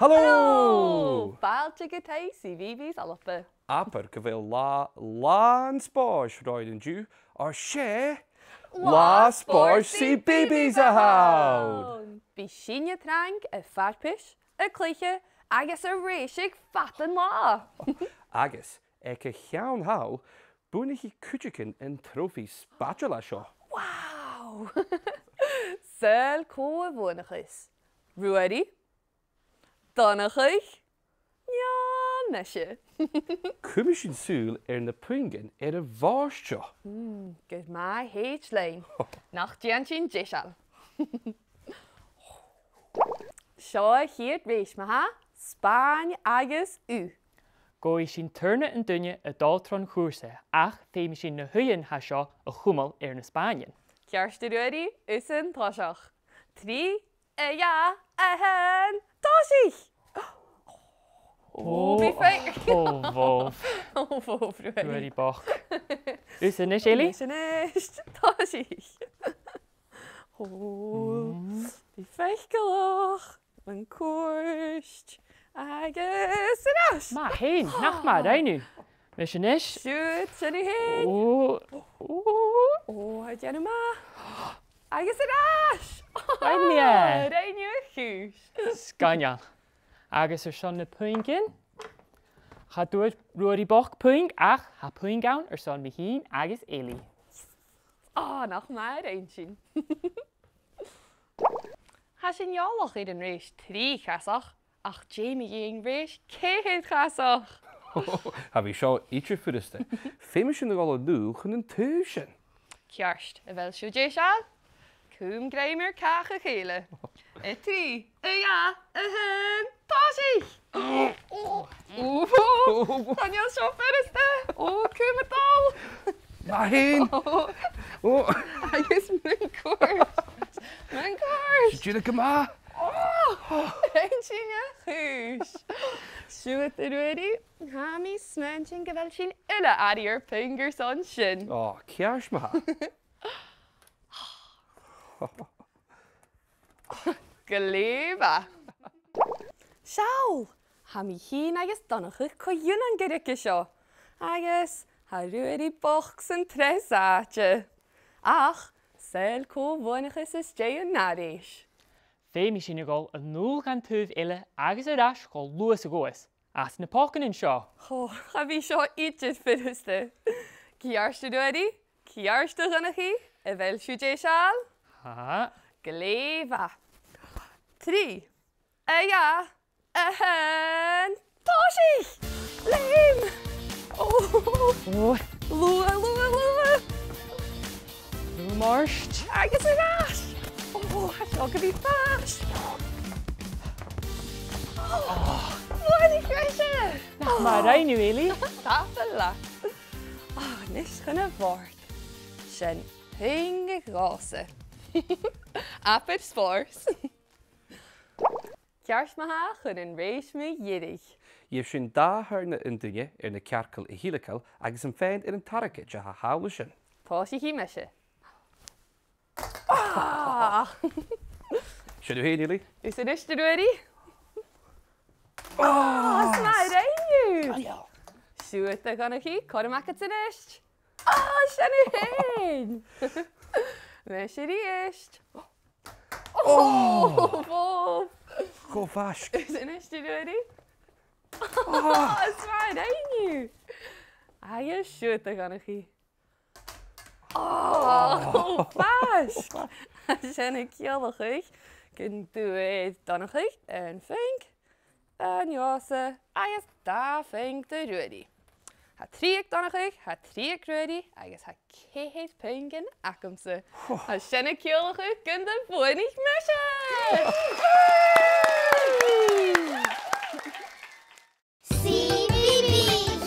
Hallo! Fáilte go taobh CBeebies Alba. Aber go bhfuil lán spóis roidan dú ar sé lá Spòrs CBeebies Alba. Bhí sinne trang a farpis, a clúiche agus a réisiigh fatan lá. Agus ag a cheann how búna hí cúteacin an trófaí spatula seo. Wow! Sel có bhúnachas. Ruarí? Donachach? Ja, meise. Cuma sin súil ar na puingin ar a bhár seo. Good my héit lein. Nach dian sin disal. Seo hiad rééis me ha, Spáin agus u. Gói sin turne an dunne a dáltron chúrsa ach féimi sin na huion ha seo a chumal ar na Spáin. Cearsta ruarí is an táiseach. Trí, ja, a hen, táisich! Bhí féic. Bhóf. Bhóf ruarí. Ruarí bach. Is in is Eile? Is in is, táisich. Bhí féic goch, an cuaist, agus in as. Ma hen, nach ma dainu. Mis in is? Siúd, sinna hen. Had you ma? Agus in as. Dainne. Dainne chús. Scanal. Agus ar son na puingin. Cha dúir ruarí bach puing ach ha puing gawn ar son mi hín agus Eile. Nach maar ein sin. Ha sin jálach iad an rééis trí chasach, ach Jamie géon rééis céhéad chasach. Ha bhí seo ítre fuiste. Féimi sin na gála nú chun an tú sin. Cearst, a bhfuil siú dé seáil? Cúm gréimir cacha chéile. A trí, a ja, a hen, táisich! Daniel seo fuiste? Cúm a dal! Ma hen! Agus mun cuairt. Mun cuairt. Dúna go má? Ein sinne chúis. Siúd a ruarí, ha mí smen sin go bhfuil sin ile aíar pingur san sin. Cears ma. Goléba. Seáil, ha mí hín agus donachach chu dún an girice seo. Agus ha ruarí boch san tresáte. Ach, sel có bhuanachas is dé an naréis. Féimi sin gáil a núl gan túh Eile agus a ras gáil luas a góas. As na pácan in seo. Ha bhí seo iad fuiste. Cearsta ruarí, cearsta ganachí, a bhfuil siú dé seáil? Ha. Goléba. Trí, a ja, a hen, táisich! Léim! Lua, lua, lua! Lua marst. Agus a ras! Ha seo go bhí fast! Bhuaí creise! Nach ma dainu Eile. Táfala! Nis chuna bhórt. Sin pinga gása. Apid Spòrs. Cears ma ha chun an rééis me dhiirich. Dhéobh sin dáthairna in duine ar na cearcail I hílacail agus an féin ar an taracha de ha hála sin. Táisí hí meise. Siadú héin Eile? Is it iste ruarí? Sma réinniu! Siúd a ganachí, coramach at in ist. Sinna héin! Meise rí ist. Bhóf! Go bhaisc. Is in iste ruarí? Sma réinniu! Agus siúd a ganachí. Fast! Sinna ceolachach, cyn dúid donachach an fink, an jósa, agus dá fink de ruarí. Ha tríag donachach, ha tríag ruarí, agus ha céhéad pingin acamsa. Ha sinna ceolachach cyn de bhuainich meise! CBeebies!